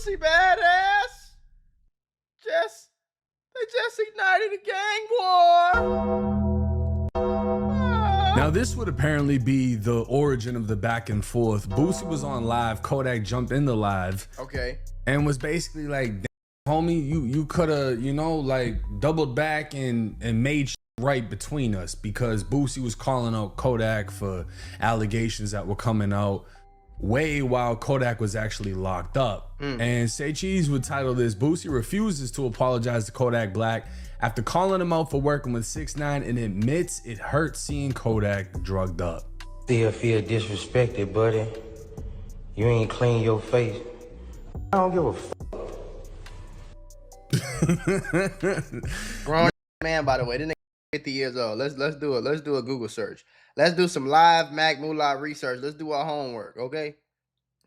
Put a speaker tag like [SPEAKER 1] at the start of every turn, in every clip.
[SPEAKER 1] Boosie badass. They just ignited a gang war.
[SPEAKER 2] Now this would apparently be the origin of the back and forth. Boosie was on live, Kodak jumped in the live.
[SPEAKER 1] Okay.
[SPEAKER 2] And was basically like, homie, you coulda, you know, like doubled back and made shit right between us, because Boosie was calling out Kodak for allegations that were coming out way while Kodak was actually locked up. And Say Cheese would title this, Boosie refuses to apologize to Kodak Black after calling him out for working with 6ix9ine and admits it hurt seeing Kodak drugged up.
[SPEAKER 3] Still feel disrespected, buddy. You ain't clean your face. I don't give a
[SPEAKER 1] Grown man, by the way. This nigga 50 years old. Let's do it. Let's do a Google search. Let's do some live Mac Mula research. Let's do our homework, okay?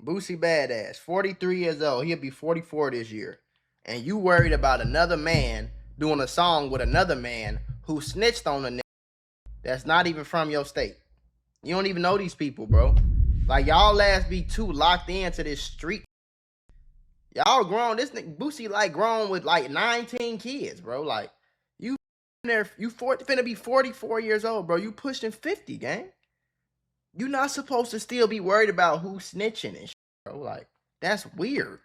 [SPEAKER 1] Boosie badass, 43 years old. He'll be 44 this year. And you worried about another man doing a song with another man who snitched on a nigga that's not even from your state. You don't even know these people, bro. Like, y'all last be too locked into this street. Y'all grown. This nigga Boosie like grown with like 19 kids, bro. Like, you there, you finna be 44 years old, bro. You pushing 50, gang. You not supposed to still be worried about who snitching and shit, bro. Like, that's weird.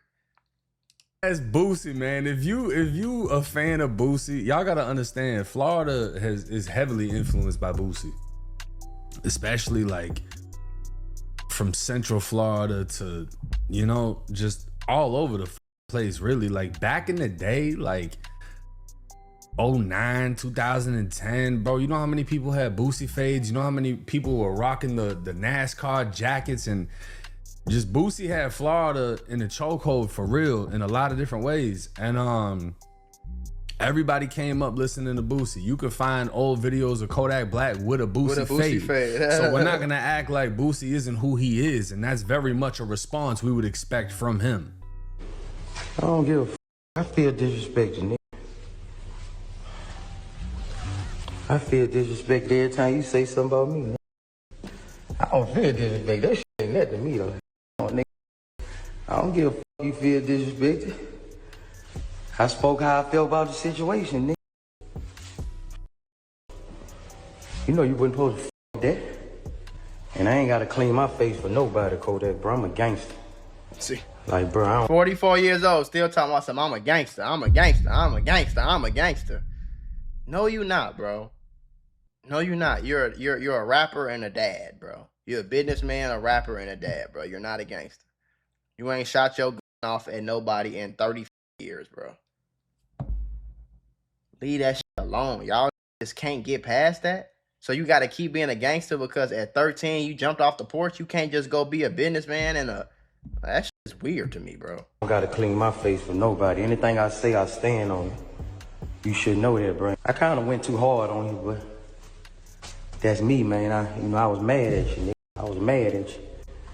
[SPEAKER 2] That's Boosie, man. If you a fan of Boosie, y'all gotta understand, Florida is heavily influenced by Boosie, especially like from Central Florida to, you know, just all over the place, really. Like back in the day, like 09, 2010, bro, you know how many people had Boosie fades? You know how many people were rocking the NASCAR jackets? And just Boosie had Florida in a chokehold for real in a lot of different ways. And everybody came up listening to Boosie. You could find old videos of Kodak Black with a Boosie fade. So we're not gonna act like Boosie isn't who he is, and that's very much a response we would expect from him.
[SPEAKER 3] I don't give a f. I feel disrespected, nigga. I feel disrespected every time you say something about me, nigga. I don't feel disrespected. That shit ain't nothing to me, though. Nigga. I don't give a f you feel disrespected. I spoke how I felt about the situation, nigga. You know you wasn't supposed to f that. And I ain't gotta clean my face for nobody, Kodak, bro. I'm a gangster.
[SPEAKER 1] See.
[SPEAKER 3] Like, bro, I don't...
[SPEAKER 1] 44 years old, still talking about something. I'm a gangster. I'm a gangster. I'm a gangster. I'm a gangster. No, you not, bro. No, you not. You're a rapper and a dad, bro. You're a businessman, a rapper, and a dad, bro. You're not a gangster. You ain't shot your gun off at nobody in 30 years, bro. Leave that shit alone. Y'all just can't get past that. So you got to keep being a gangster because at 13 you jumped off the porch. You can't just go be a businessman and a... That shit is weird to me, bro.
[SPEAKER 3] I gotta clean my face for nobody. Anything I say, I stand on it. You should know that, bro. I kind of went too hard on you, but that's me, man. I was mad at you, nigga. I was mad at you.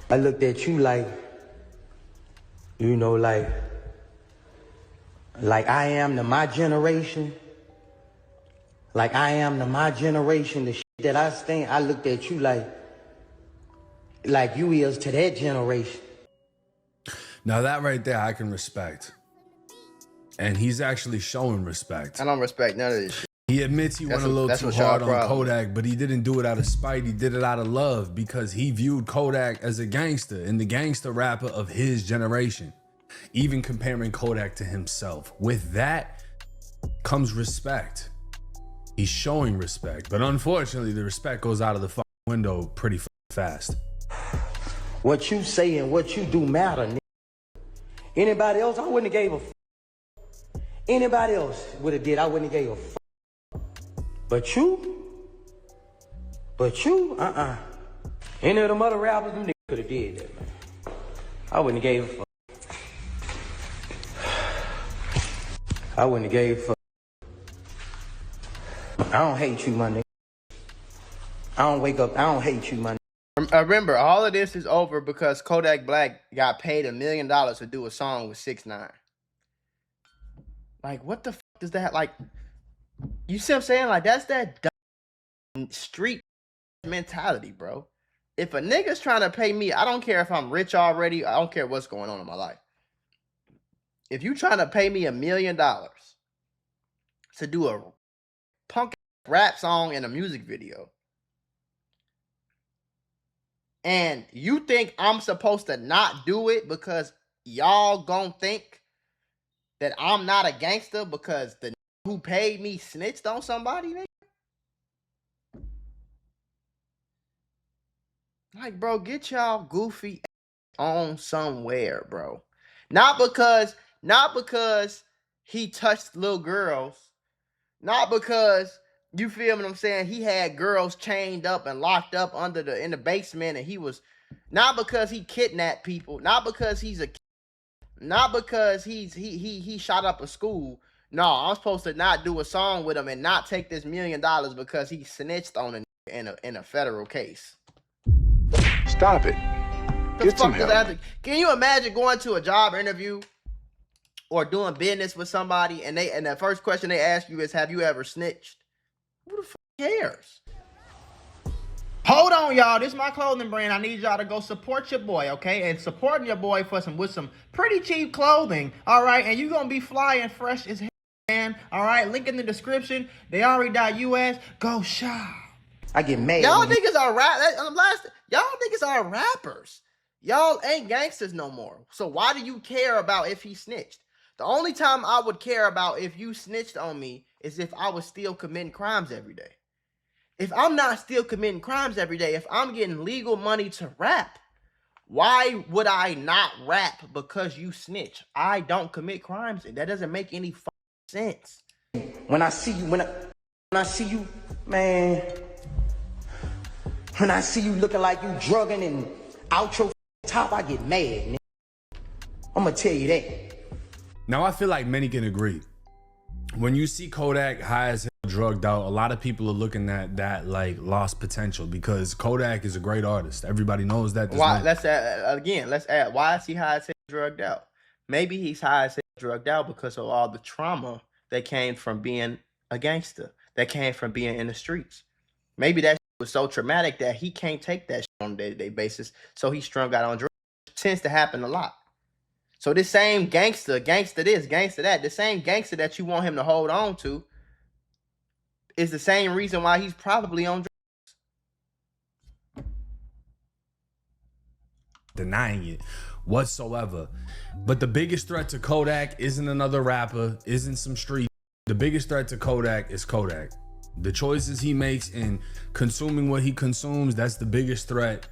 [SPEAKER 3] I looked at you like, you know, like I am to my generation. Like I am to my generation. The shit that I stand, I looked at you like you is to that generation.
[SPEAKER 2] Now that right there, I can respect. And he's actually showing respect.
[SPEAKER 1] I don't respect none of this shit.
[SPEAKER 2] He admits he went a little too hard on Kodak, but he didn't do it out of spite. He did it out of love because he viewed Kodak as a gangster and the gangster rapper of his generation, even comparing Kodak to himself. With that comes respect. He's showing respect, but unfortunately, the respect goes out of the fucking window pretty fast.
[SPEAKER 3] What you say and what you do matter, nigga. Anybody else, I wouldn't have gave a f. Anybody else would have did, I wouldn't have gave a f. But you, any of them other rappers, them niggas could have did that, man. I wouldn't have gave a f. I wouldn't have gave a f. I don't hate you, my nigga. I don't wake up, I don't hate you, my nigga.
[SPEAKER 1] Remember, all of this is over because Kodak Black got paid $1 million to do a song with 6ix9ine. Like, what the fuck is that? Like, you see what I'm saying? Like, that's that dumb street mentality, bro. If a nigga's trying to pay me, I don't care if I'm rich already. I don't care what's going on in my life. if you trying to pay me $1 million to do a punk rap song and a music video, and you think I'm supposed to not do it because y'all gonna think that I'm not a gangster because the who paid me snitched on somebody, nigga? Like, bro, get y'all goofy on somewhere, bro. Not because he touched little girls, not because, you feel what I'm saying, he had girls chained up and locked up in the basement, and he was, not because he kidnapped people, not because not because he shot up a school. No, I'm supposed to not do a song with him and not take this $1 million because he snitched on in a federal case.
[SPEAKER 4] Stop it. Get some help.
[SPEAKER 1] Can you imagine going to a job interview or doing business with somebody and the first question they ask you is, have you ever snitched? Who the fuck cares? Hold on, y'all. This is my clothing brand. I need y'all to go support your boy, okay? And supporting your boy with some pretty cheap clothing, all right? And you gonna be fly and fresh as hell, man. All right, link in the description. They.us. Go shop.
[SPEAKER 3] I get mad.
[SPEAKER 1] Y'all niggas are y'all niggas are rappers. Y'all ain't gangsters no more. So why do you care about if he snitched? The only time I would care about if you snitched on me is if I was still committing crimes every day. If I'm not still committing crimes every day, if I'm getting legal money to rap, why would I not rap because you snitch? I don't commit crimes. That doesn't make any sense.
[SPEAKER 3] When I see you, when I see you, man, when I see you looking like you drugging and out your top, I get mad, nigga. I'm gonna tell you that.
[SPEAKER 2] Now, I feel like many can agree. When you see Kodak high as hell, drugged out, a lot of people are looking at that like lost potential because Kodak is a great artist. Everybody knows that.
[SPEAKER 1] Why? Let's add. Why is he high as hell drugged out? Maybe he's high as hell drugged out because of all the trauma that came from being a gangster, that came from being in the streets. Maybe that was so traumatic that he can't take that shit on a day-to-day basis, so he's strung out on drugs. It tends to happen a lot. So this same gangster this, gangster that, the same gangster that you want him to hold on to is the same reason why he's probably on drugs.
[SPEAKER 2] Denying it whatsoever. But the biggest threat to Kodak isn't another rapper, isn't some street. The biggest threat to Kodak is Kodak. The choices he makes in consuming what he consumes, that's the biggest threat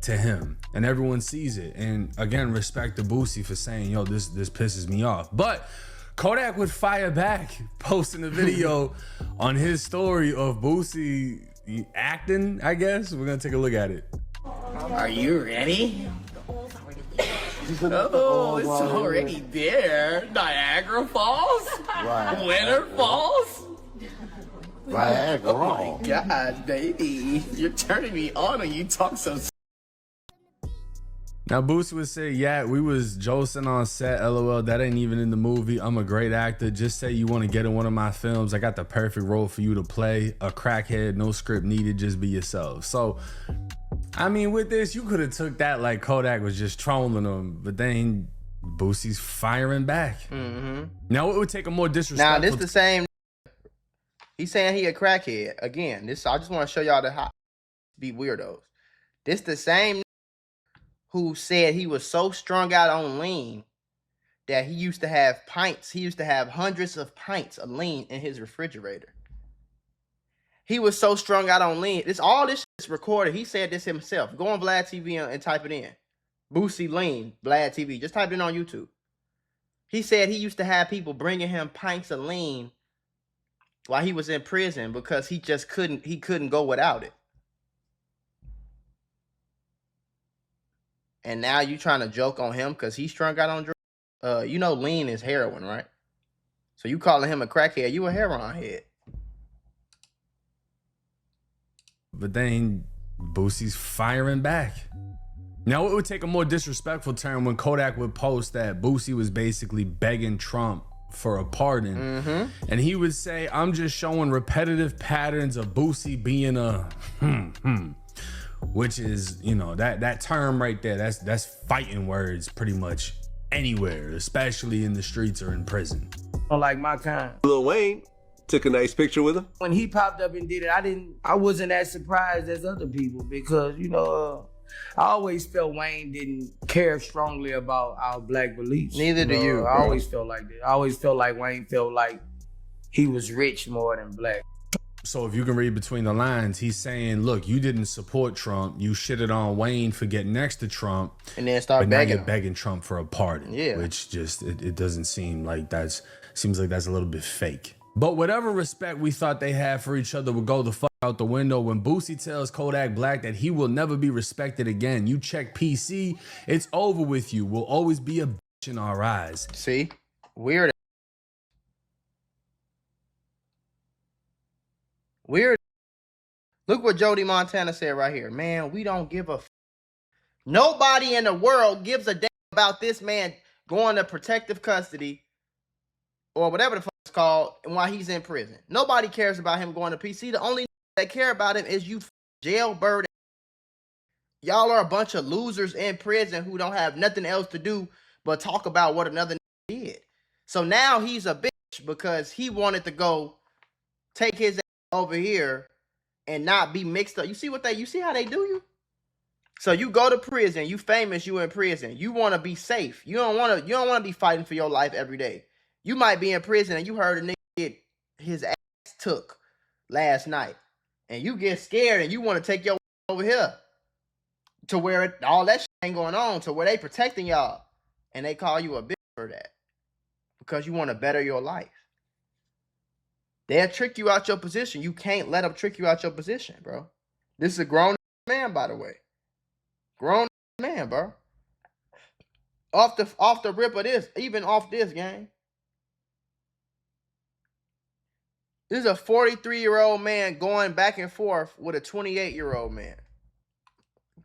[SPEAKER 2] to him, and everyone sees it. And again, respect to Boosie for saying, yo, this pisses me off. But Kodak would fire back, posting a video on his story of Boosie acting, I guess. We're gonna take a look at it.
[SPEAKER 5] Are you ready? Oh, it's already there. Niagara Falls?
[SPEAKER 4] Right.
[SPEAKER 5] Winter Falls?
[SPEAKER 4] Right.
[SPEAKER 5] Oh my God, baby. You're turning me on when you talk so.
[SPEAKER 2] Now, Boosie would say, yeah, we was josting on set, LOL, that ain't even in the movie. I'm a great actor. Just say you want to get in one of my films. I got the perfect role for you to play. A crackhead, no script needed, just be yourself. So, I mean, with this, you could have took that like Kodak was just trolling him, but then Boosie's firing back.
[SPEAKER 1] Mm-hmm.
[SPEAKER 2] Now, it would take a more disrespectful...
[SPEAKER 1] Now, this the same... He's saying he a crackhead. Again, I just want to show y'all how be weirdos. This the same who said he was so strung out on lean that he used to have pints. He used to have hundreds of pints of lean in his refrigerator. He was so strung out on lean. All this is recorded. He said this himself. Go on Vlad TV and type it in. Boosie Lean, Vlad TV. Just type it in on YouTube. He said he used to have people bringing him pints of lean while he was in prison because he just couldn't go without it. And now you trying to joke on him because he's strung out on drugs? You know lean is heroin, right? So you calling him a crackhead, you a heroin head.
[SPEAKER 2] But then Boosie's firing back. Now, it would take a more disrespectful turn when Kodak would post that Boosie was basically begging Trump for a pardon.
[SPEAKER 1] Mm-hmm.
[SPEAKER 2] And he would say, I'm just showing repetitive patterns of Boosie being a which is, you know, that term right there, that's fighting words pretty much. anywhere, especially in the streets or in prison.
[SPEAKER 6] Like my kind.
[SPEAKER 7] Lil Wayne took a nice picture with him.
[SPEAKER 6] When he popped up and did it, I wasn't as surprised as other people because, you know, I always felt Wayne didn't care strongly about our black beliefs.
[SPEAKER 1] Neither do you,
[SPEAKER 6] I
[SPEAKER 1] bro.
[SPEAKER 6] always felt like that. I always felt like Wayne felt like he was rich more than black.
[SPEAKER 2] So if you can read between the lines, he's saying, look, you didn't support Trump. You shitted on Wayne for getting next to Trump.
[SPEAKER 1] And then start
[SPEAKER 2] but now
[SPEAKER 1] begging
[SPEAKER 2] you're
[SPEAKER 1] him.
[SPEAKER 2] begging Trump for a pardon.
[SPEAKER 1] Yeah.
[SPEAKER 2] Which just, it doesn't seem like seems like that's a little bit fake. But whatever respect we thought they had for each other would go the fuck out the window when Boosie tells Kodak Black that he will never be respected again. You check PC, it's over with you. Will always be a bitch in our eyes.
[SPEAKER 1] See? Weird. Weird. Look what Jody Montana said right here. Man, we don't give a f. Nobody in the world gives a damn about this man going to protective custody or whatever the fuck it's called and while he's in prison. Nobody cares about him going to PC. The only that care about him is you jailbird. Y'all are a bunch of losers in prison who don't have nothing else to do but talk about what another did. So now he's a bitch because he wanted to go take his ass over here and not be mixed up. You see how they do you? So you go to prison, you famous, you in prison. You want to be safe. You don't want to be fighting for your life every day. You might be in prison and you heard a nigga get his ass took last night. And you get scared and you want to take your over here to where all that shit ain't going on, to where they protecting y'all. And they call you a bitch for that. Because you want to better your life. They'll trick you out your position. You can't let them trick you out your position, bro. This is a grown man, by the way. Grown man, bro. Off the rip of this, even off this game. This is a 43-year-old man going back and forth with a 28-year-old man.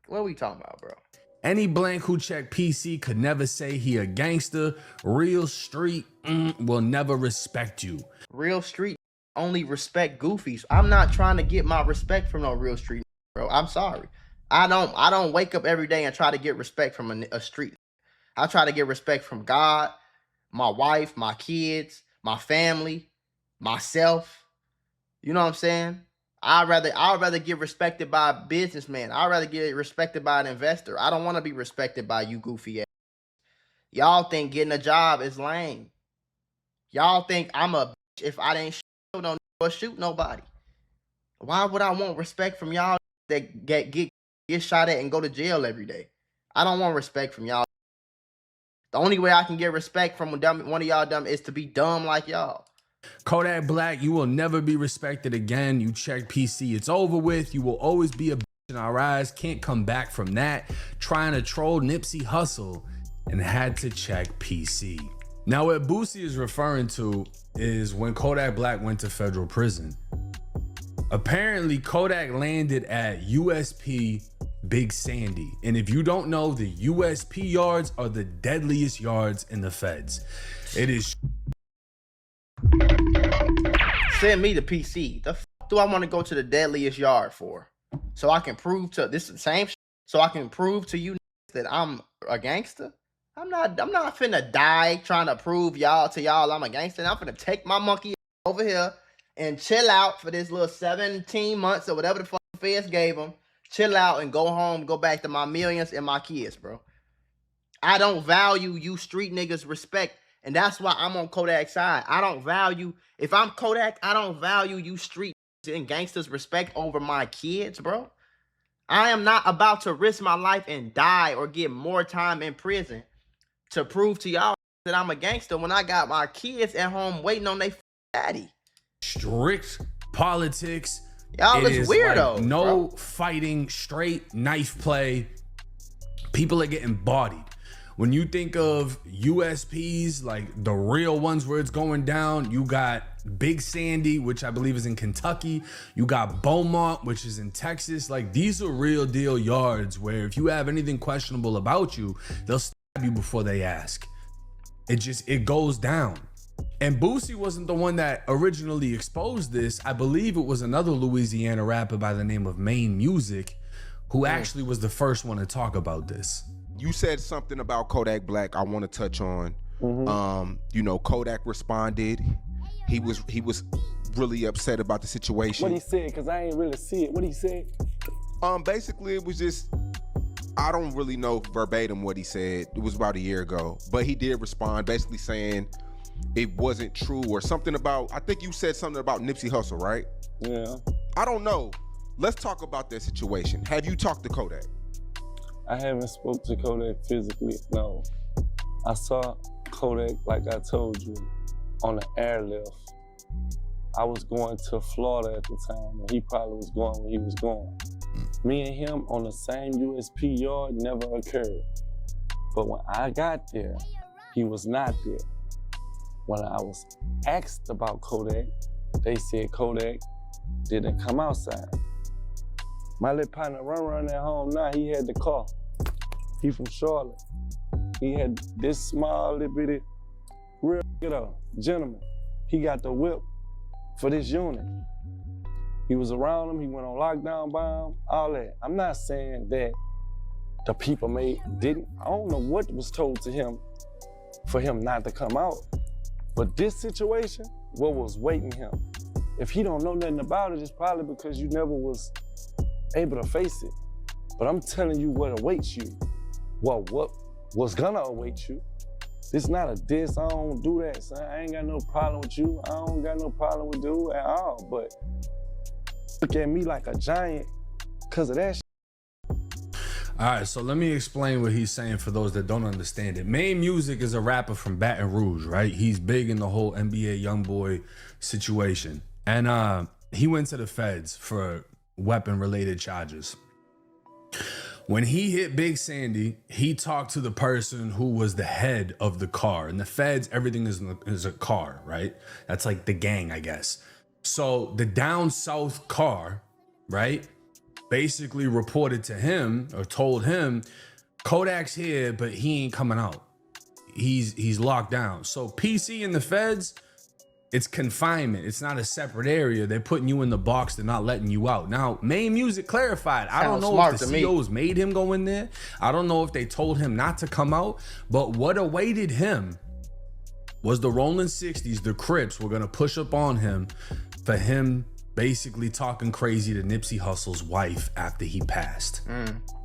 [SPEAKER 1] What are we talking about, bro?
[SPEAKER 2] Any blank who check PC could never say he a gangster. Real street will never respect you.
[SPEAKER 1] Real street only respect goofies. I'm not trying to get my respect from no real street, bro. I'm sorry. I don't wake up every day and try to get respect from a street. I try to get respect from God, my wife, my kids, my family, myself. You know what I'm saying? I'd rather get respected by a businessman. I'd rather get respected by an investor. I don't want to be respected by you goofy ass. Y'all think getting a job is lame. Y'all think I'm a bitch if I didn't shoot nobody. Why would I want respect from y'all that get shot at and go to jail every day? I don't want respect from y'all. The only way I can get respect from one of y'all dumb is to be dumb like y'all.
[SPEAKER 2] Kodak Black, you will never be respected again. You check PC, it's over with. You will always be a bitch in our eyes. Can't come back from that. Trying to troll Nipsey Hussle and had to check PC. Now what Boosie is referring to is when Kodak Black went to federal prison. Apparently Kodak landed at USP Big Sandy. And if you don't know, the USP yards are the deadliest yards in the feds. It is.
[SPEAKER 1] Send me the PC. The f do I want to go to the deadliest yard for? So I can prove to this the same so I can prove to you that I'm a gangster? I'm not finna die trying to prove to y'all I'm a gangster. I'm finna take my monkey over here and chill out for this little 17 months or whatever the fuck the feds gave them. Chill out and go home, go back to my millions and my kids, bro. I don't value you street niggas respect. And that's why I'm on Kodak's side. I don't value, if I'm Kodak, I don't value you street and gangsters respect over my kids, bro. I am not about to risk my life and die or get more time in prison to prove to y'all that I'm a gangster when I got my kids at home waiting on their daddy.
[SPEAKER 2] Strict politics.
[SPEAKER 1] Y'all is weirdos.
[SPEAKER 2] Like no
[SPEAKER 1] bro.
[SPEAKER 2] fighting, straight knife play. People are getting bodied. When you think of USPs, like the real ones where it's going down, you got Big Sandy, which I believe is in Kentucky. You got Beaumont, which is in Texas. Like these are real deal yards where if you have anything questionable about you, they'll stab you before they ask. It goes down. And Boosie wasn't the one that originally exposed this. I believe it was another Louisiana rapper by the name of Maine Music who actually was the first one to talk about this.
[SPEAKER 8] you said something about Kodak Black I want to touch on. You know, Kodak responded. He was really upset about the situation.
[SPEAKER 9] What he said, because I ain't really see it. What he said?
[SPEAKER 8] Basically it was just, I don't really know verbatim what he said. It was about a year ago, but he did respond basically saying it wasn't true or something about, I think you said something about Nipsey Hussle, right?
[SPEAKER 9] Yeah.
[SPEAKER 8] I don't know. Let's talk about that situation. Have you talked to Kodak?
[SPEAKER 9] I haven't spoke to Kodak physically, no. I saw Kodak, like I told you, on the airlift. I was going to Florida at the time, and he probably was going when he was going. Me and him on the same USP yard never occurred. But when I got there, he was not there. When I was asked about Kodak, they said Kodak didn't come outside. My little partner run at home now, he had the car. He from Charlotte. He had this small little bitty, real gentleman. He got the whip for this unit. He was around him, he went on lockdown by him, all that. I'm not saying that the people didn't. I don't know what was told to him for him not to come out. But this situation, what was waiting him? If he don't know nothing about it, it's probably because you never was able to face it. But I'm telling you what awaits you. Well, what was gonna await you. This not a diss, I don't do that, son. I ain't got no problem with you. I don't got no problem with dude at all, but look at me like a giant because of that shit.
[SPEAKER 2] All right, so let me explain what he's saying for those that don't understand it. Main Music is a rapper from Baton Rouge, right? He's big in the whole NBA YoungBoy situation. And he went to the feds for weapon-related charges. When he hit Big Sandy, he talked to the person who was the head of the car. In the feds, everything is a car, right? That's like the gang, I guess. So the down south car, right, basically reported to him or told him, Kodak's here, but he ain't coming out. He's locked down. So PC in the feds, it's confinement. It's not a separate area. They're putting you in the box. They're not letting you out. Now, Main Music clarified. I don't know if the COs made him go in there. I don't know if they told him not to come out. But what awaited him was the Rolling 60s, the Crips, were going to push up on him for him basically talking crazy to Nipsey Hussle's wife after he passed.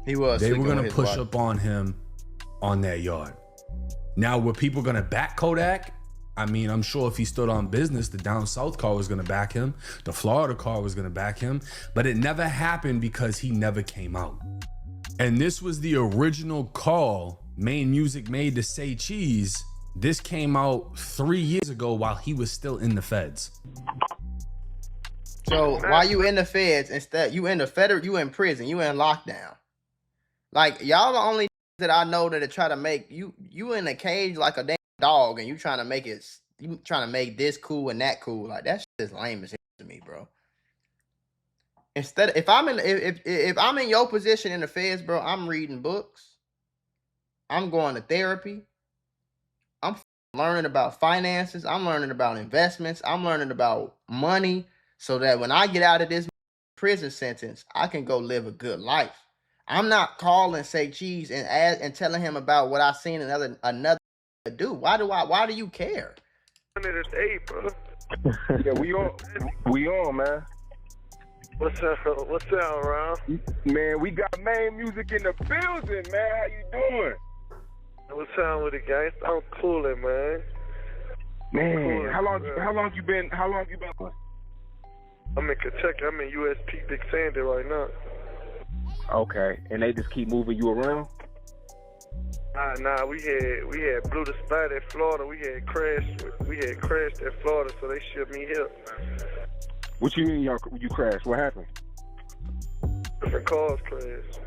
[SPEAKER 1] They were going to
[SPEAKER 2] push up on him on that yard. Now, were people going to back Kodak? I mean, I'm sure if he stood on business, the down south car was going to back him. The Florida car was going to back him. But it never happened because he never came out. And this was the original call Main Music made to Say Cheese. This came out 3 years ago while he was still in the feds.
[SPEAKER 1] So while you in the feds, instead you in the federal, you in prison, you in lockdown. Like y'all the only that I know that try to make you in a cage like a damn dog, and you trying to make this cool and that cool. Like that shit is lame as hell to me, bro. Instead, if I'm in your position in the feds, bro, I'm reading books. I'm going to therapy. I'm learning about finances. I'm learning about investments. I'm learning about money, so that when I get out of this prison sentence, I can go live a good life. I'm not calling Say Cheese and telling him about what I seen another do. Why do you care?
[SPEAKER 10] Hey, bro.
[SPEAKER 4] Yeah, we on, man.
[SPEAKER 10] What's up, Ron?
[SPEAKER 4] Man, we got Main Music in the building, man. How you doing?
[SPEAKER 10] What's up with it, guys? I'm coolin', man.
[SPEAKER 4] Man, how long you been?
[SPEAKER 10] I'm in Kentucky. I'm in USP Big Sandy right now.
[SPEAKER 4] Okay, and they just keep moving you around?
[SPEAKER 10] Nah, we had blew the spot in Florida. We had crashed in Florida, so they shipped me here.
[SPEAKER 4] What you mean you crashed? What happened?
[SPEAKER 10] Different cars crashed.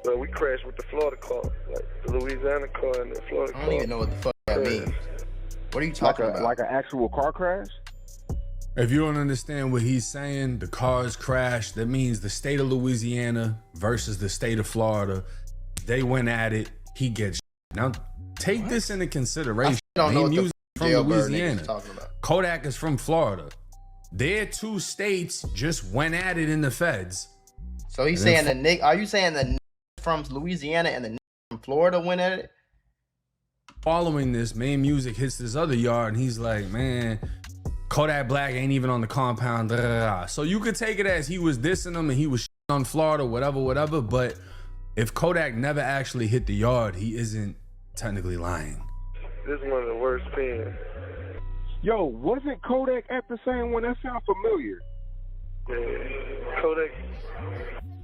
[SPEAKER 10] But we crashed with the Florida car, like the Louisiana car and the Florida car.
[SPEAKER 1] I don't even know what the fuck that means. What are you talking about?
[SPEAKER 4] Like an actual car crash?
[SPEAKER 2] If you don't understand what he's saying, the cars crashed. That means the state of Louisiana versus the state of Florida. They went at it. He gets now. Take this into consideration. Main Music from Louisiana. Kodak is from Florida. Their two states just went at it in the feds.
[SPEAKER 1] So he's saying are you saying the from Louisiana and the Florida went at it.
[SPEAKER 2] Following this, Main Music hits this other yard and he's like, man, Kodak Black ain't even on the compound. Da, da, da. So you could take it as he was dissing him and he was on Florida, whatever. But if Kodak never actually hit the yard, he isn't technically lying.
[SPEAKER 10] This is one of the worst pins.
[SPEAKER 8] Yo, wasn't Kodak at the same one? That sounds familiar.
[SPEAKER 10] Yeah, Kodak.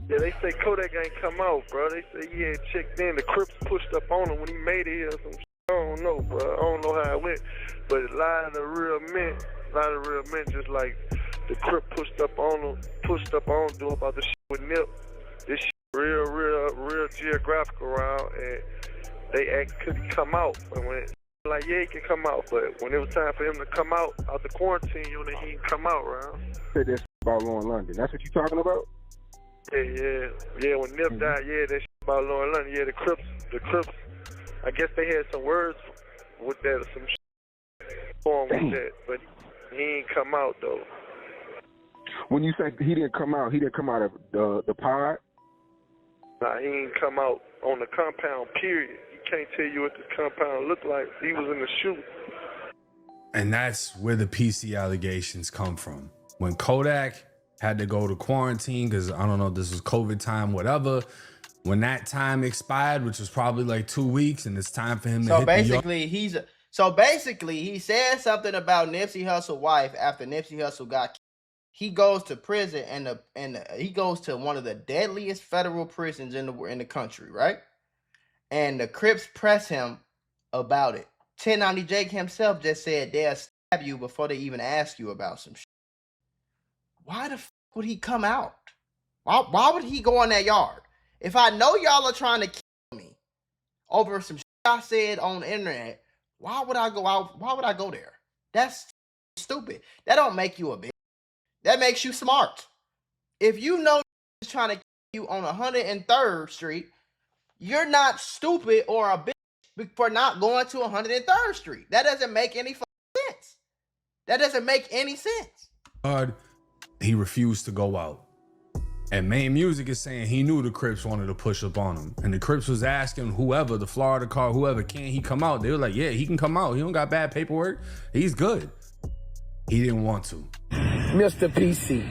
[SPEAKER 10] Yeah, they say Kodak ain't come out, bro. They say he had checked in. The Crips pushed up on him when he made it here. Some shit. I don't know, bro. I don't know how it went. But a lot of the real men just like the Crip pushed up on him doing about the shit with Nip. This shit real geographical around, and they asked could he come out. And when like, yeah, he can come out, but when it was time for him to come out the quarantine unit, he didn't come out, round.
[SPEAKER 8] Said this about Lauren London. That's what you talking about?
[SPEAKER 10] Yeah. When Nip died, yeah, that shit about Lauren London. Yeah, the Crips. I guess they had some words with that or some shit going with that, but he ain't come out though.
[SPEAKER 8] When you say he didn't come out of the pod?
[SPEAKER 10] Nah, he ain't come out on the compound, period. He can't tell you what the compound looked like. He was in the shoot.
[SPEAKER 2] And that's where the PC allegations come from. When Kodak had to go to quarantine, because I don't know if this was COVID time, whatever. When that time expired, which was probably like 2 weeks, and it's time for him to hit
[SPEAKER 1] So basically, he said something about Nipsey Hussle's wife after Nipsey Hussle got killed. He goes to prison, and he goes to one of the deadliest federal prisons in the country, right? And the Crips press him about it. 1090 Jake himself just said they'll stab you before they even ask you about some shit. Why the f would he come out? Why would he go in that yard? If I know y'all are trying to kill me over some shit I said on the internet, why would I go out? Why would I go there? That's stupid. That don't make you a bitch. That makes you smart. If you know he's trying to kill you on 103rd Street, you're not stupid or a bitch for not going to 103rd Street. That doesn't make any sense. That doesn't make any sense.
[SPEAKER 2] He refused to go out. And Main Music is saying he knew the Crips wanted to push up on him. And the Crips was asking whoever, the Florida car, whoever, can he come out? They were like, yeah, he can come out. He don't got bad paperwork. He's good. He didn't want to.
[SPEAKER 6] Mr. PC.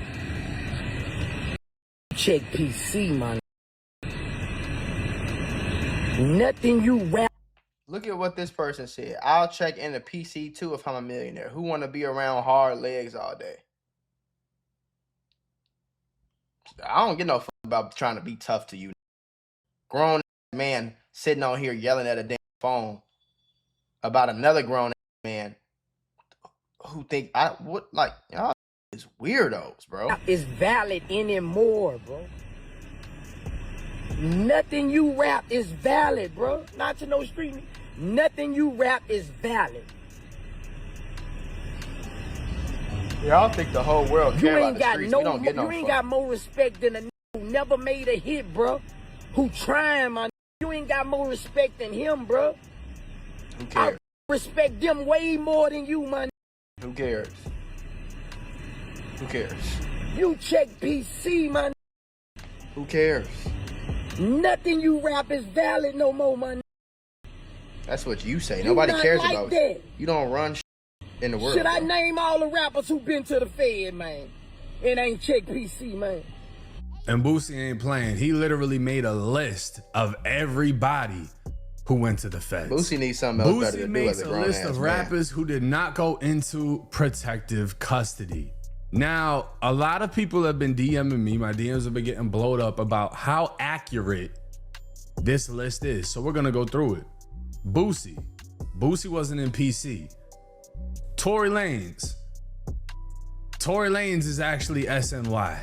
[SPEAKER 6] Check PC, man. Nothing you rap.
[SPEAKER 1] Look at what this person said. I'll check in the PC too if I'm a millionaire. Who want to be around hard legs all day? I don't get no fuck about trying to be tough to you. Grown man sitting on here yelling at a damn phone about another grown man who think y'all is weirdos, bro.
[SPEAKER 6] Is valid anymore, bro. Nothing you rap is valid, bro. Not to no street. Nothing you rap is valid.
[SPEAKER 1] Y'all think the whole world care about the streets. We don't get no
[SPEAKER 6] You ain't got more respect than a nigga who never made a hit, bro. Who trying, man. You ain't got more respect than him, bro.
[SPEAKER 1] Who cares?
[SPEAKER 6] I respect them way more than you, man.
[SPEAKER 1] Who cares? Who cares?
[SPEAKER 6] You check PC, man.
[SPEAKER 1] Who cares?
[SPEAKER 6] Nothing you rap is valid no more, man.
[SPEAKER 1] That's what you say. Nobody cares about you. You don't run in the world.
[SPEAKER 6] Should I name all the rappers who been to the Fed, man? And ain't check PC, man.
[SPEAKER 2] And Boosie ain't playing. He literally made a list of everybody who went to the Feds.
[SPEAKER 1] Boosie needs something else better to do as a grown ass man.
[SPEAKER 2] Boosie makes a list of rappers who did not go into protective custody. Now, a lot of people have been DMing me. My DMs have been getting blowed up about how accurate this list is. So we're going to go through it. Boosie wasn't in PC. Tory Lanez is actually SNY.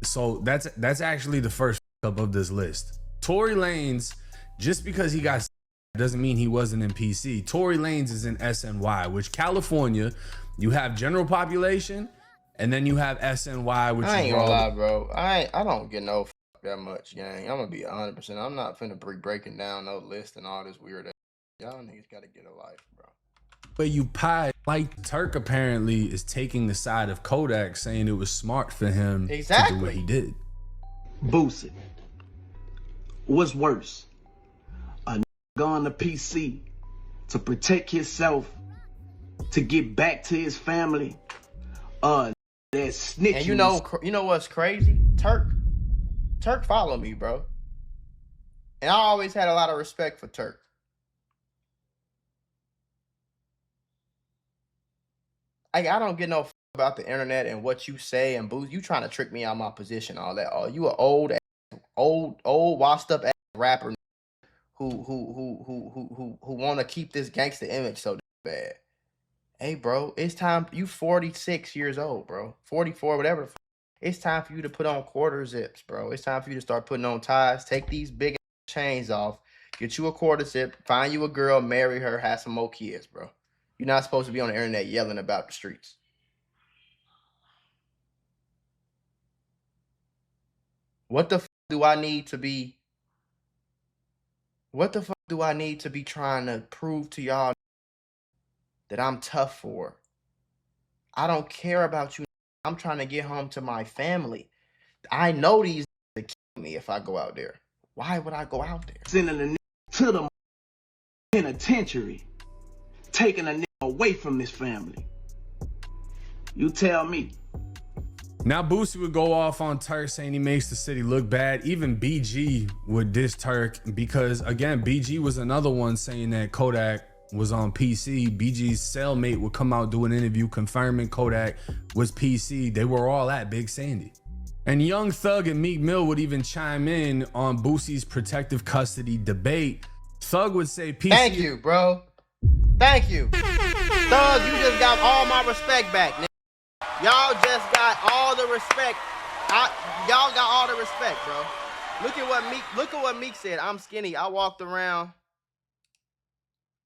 [SPEAKER 2] So that's actually the first up of this list. Tory Lanez, just because he got doesn't mean he wasn't in PC. Tory Lanez is in SNY, which California, you have general population, and then you have SNY, which
[SPEAKER 1] I ain't gonna lie, bro. I don't get no that much, gang. I'm gonna be 100%. I'm not finna be breaking down no list and all this weird. Y'all niggas gotta get a life, bro.
[SPEAKER 2] But you pie like Turk apparently is taking the side of Kodak, saying it was smart for him to do what he did.
[SPEAKER 11] Boosie. What's worse, a gone to PC to protect himself, to get back to his family. That snitching.
[SPEAKER 1] And you know what's crazy? Turk followed me, bro. And I always had a lot of respect for Turk. I don't get no f about the internet and what you say and Boosie. You trying to trick me out of my position, all that. Oh, you an old washed up ass rapper who want to keep this gangster image so bad. Hey, bro, it's time. You 46 years old, bro. 44, whatever the f. It's time for you to put on quarter zips, bro. It's time for you to start putting on ties. Take these big chains off. Get you a quarter zip. Find you a girl. Marry her. Have some more kids, bro. You're not supposed to be on the internet yelling about the streets. What the f do I need to be? What the fuck do I need to be trying to prove to y'all that I'm tough for? I don't care about you. I'm trying to get home to my family. I know these to kill me if I go out there. Why would I go out there?
[SPEAKER 11] Sending a nigga to the penitentiary, taking a nigga away from his family. You tell me.
[SPEAKER 2] Now Boosie would go off on Turk saying he makes the city look bad. Even BG would diss Turk because, again, BG was another one saying that Kodak was on PC. BG's cellmate would come out, do an interview confirming Kodak was PC. They were all at Big Sandy. And Young Thug and Meek Mill would even chime in on Boosie's protective custody debate. Thug would say PC.
[SPEAKER 1] Thank you, bro. Thank you. Thug, you just got all my respect back, nigga. Y'all just got all the respect. Y'all got all the respect, bro. Look at what Meek said. I'm skinny. I walked around.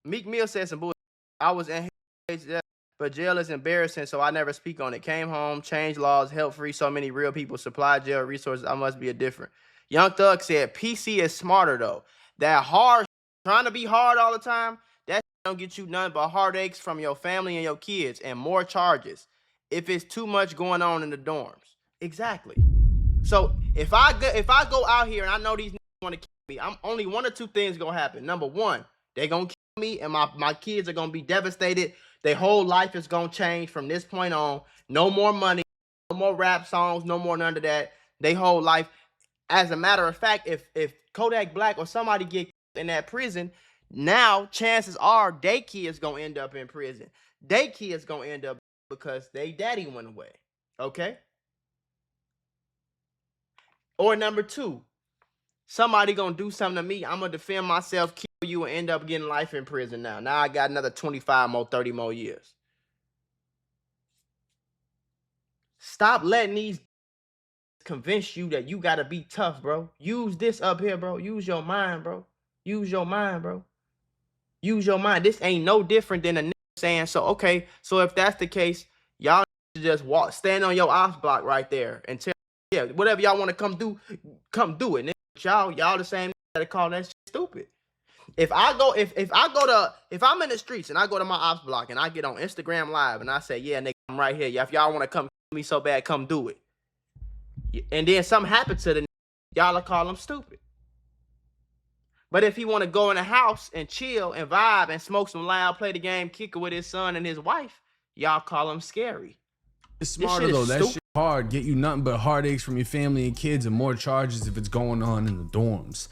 [SPEAKER 1] Meek Mill said some bullshit. I was in jail, but jail is embarrassing, so I never speak on it. Came home, changed laws, helped free so many real people, supplied jail resources. I must be a different. Young Thug said PC is smarter though. That hard, trying to be hard all the time, that don't get you none but heartaches from your family and your kids and more charges if it's too much going on in the dorms. Exactly. So if I go out here and I know these niggas want to kill me, I'm only one or two things gonna happen. Number one, they gonna kill me and my kids are gonna be devastated. Their whole life is gonna change from this point on. No more money, no more rap songs, no more none of that. They whole life. As a matter of fact, if Kodak Black or somebody get in that prison, now chances are they kids gonna end up in prison. They kids gonna end up because they daddy went away. Okay? Or number two, somebody gonna do something to me. I'm gonna defend myself, kill you, and end up getting life in prison now. Now I got another 25 more, 30 more years. Stop letting these convince you that you gotta be tough, bro. Use this up here, bro. Use your mind, bro. Use your mind, bro. Use your mind. This ain't no different than a nigga saying, so okay, so if that's the case, y'all just stand on your ops block right there and tell, yeah, whatever y'all want to come do it. Nigga. Y'all the same that call that shit stupid. If I'm in the streets and I go to my ops block and I get on Instagram Live and I say, yeah, nigga, I'm right here. Yeah, if y'all want to come kill me so bad, come do it. And then something happens to the nigga, y'all will call him stupid. But if he want to go in the house and chill and vibe and smoke some loud, play the game, kick it with his son and his wife, y'all call him scary.
[SPEAKER 2] It's smarter though. That shit hard. Get you nothing but heartaches from your family and kids and more charges if it's going on in the dorms.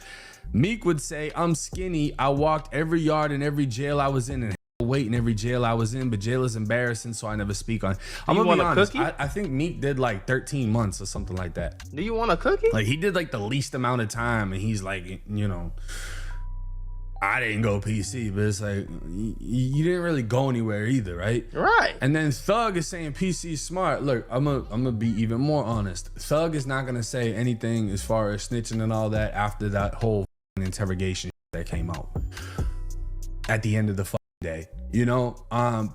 [SPEAKER 2] Meek would say, I'm skinny. I walked every yard in every jail I was in and had weight in every jail I was in, but jail is embarrassing, so I never speak on it. I'm gonna be honest. I think Meek did like 13 months or something like that.
[SPEAKER 1] Do you want a cookie?
[SPEAKER 2] Like he did like the least amount of time, and he's like, you know, I didn't go PC, but it's like you didn't really go anywhere either, right?
[SPEAKER 1] Right.
[SPEAKER 2] And then Thug is saying PC is smart. Look, I'm gonna be even more honest. Thug is not gonna say anything as far as snitching and all that after that whole interrogation that came out at the end of the day. You know,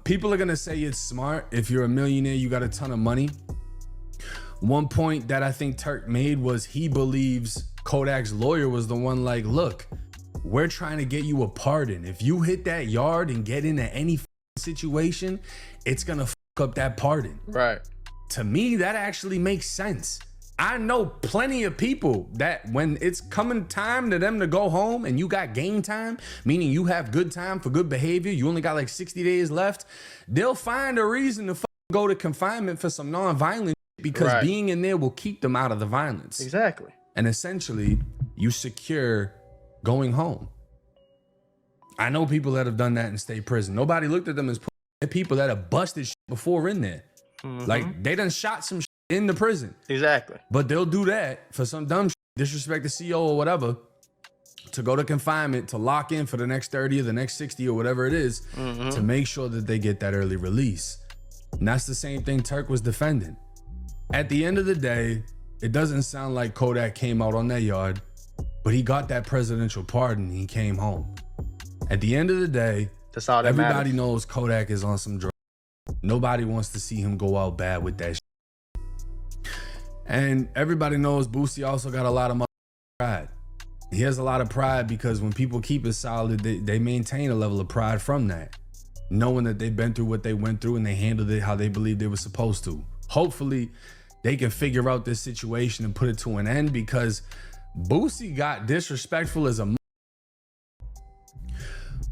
[SPEAKER 2] people are gonna say it's smart if you're a millionaire, you got a ton of money. One point that I think Turk made was he believes Kodak's lawyer was the one like, look, we're trying to get you a pardon. If you hit that yard and get into any situation, it's gonna fuck up that pardon.
[SPEAKER 1] Right.
[SPEAKER 2] To me, that actually makes sense. I know plenty of people that when it's coming time to them to go home and you got game time, meaning you have good time for good behavior, you only got like 60 days left, they'll find a reason to go to confinement for some non-violent because being in there will keep them out of the violence.
[SPEAKER 1] Exactly.
[SPEAKER 2] And essentially, you secure going home. I know people that have done that in state prison. Nobody looked at them as people that have busted shit before in there. Like, they done shot some shit in the prison.
[SPEAKER 1] Exactly.
[SPEAKER 2] But they'll do that for some dumb shit, disrespect the CO or whatever, to go to confinement, to lock in for the next 30 or the next 60 or whatever it is, to make sure that they get that early release. And that's the same thing Turk was defending. At the end of the day, it doesn't sound like Kodak came out on that yard, but he got that presidential pardon and he came home. At the end of the day,
[SPEAKER 1] that's all that
[SPEAKER 2] everybody
[SPEAKER 1] matters.
[SPEAKER 2] knows Kodak is on some drugs. Nobody wants to see him go out bad with that shit. And everybody knows Boosie also got a lot of pride. He has a lot of pride because when people keep it solid, they maintain a level of pride from that, knowing that they've been through what they went through and they handled it how they believed they were supposed to. Hopefully, they can figure out this situation and put it to an end, because Boosie got disrespectful as a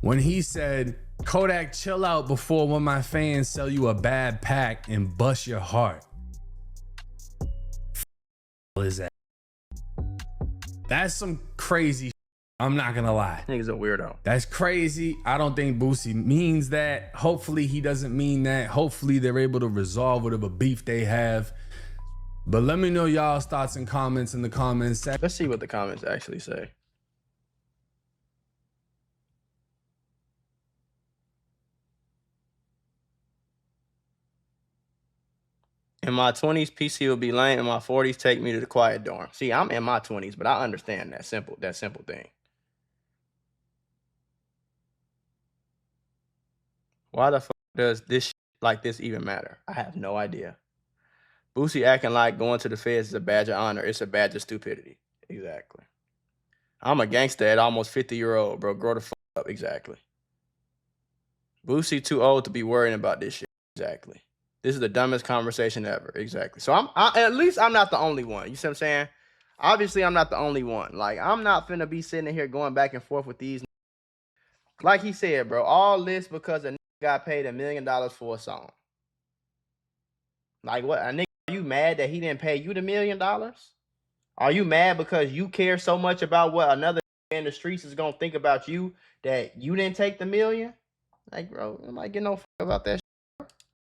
[SPEAKER 2] when he said, Kodak, chill out before one of my fans sell you a bad pack and bust your heart. What is that? That's some crazy shit. I'm not gonna lie.
[SPEAKER 1] Nigga's a weirdo.
[SPEAKER 2] That's crazy. I don't think Boosie means that. Hopefully he doesn't mean that. Hopefully they're able to resolve whatever beef they have. But let me know y'all's thoughts and comments in the comments section.
[SPEAKER 1] Let's see what the comments actually say. In my 20s, PC will be lame. In my 40s, take me to the quiet dorm. See, I'm in my 20s, but I understand that simple thing. Why the fuck does this shit like this even matter? I have no idea. Boosie acting like going to the feds is a badge of honor. It's a badge of stupidity. Exactly. I'm a gangster at almost 50-year-old, bro. Grow the fuck up. Exactly. Boosie too old to be worrying about this shit. Exactly. This is the dumbest conversation ever. Exactly. So at least I'm not the only one. You see what I'm saying? Obviously, I'm not the only one. Like, I'm not finna be sitting here going back and forth with these. Like he said, bro, all this because a nigga got paid $1 million for a song. Like, what? A nigga, are you mad that he didn't pay you the $1 million? Are you mad because you care so much about what another in the streets is gonna think about you that you didn't take the $1 million? Like, bro, I'm not getting no fuck about that shit.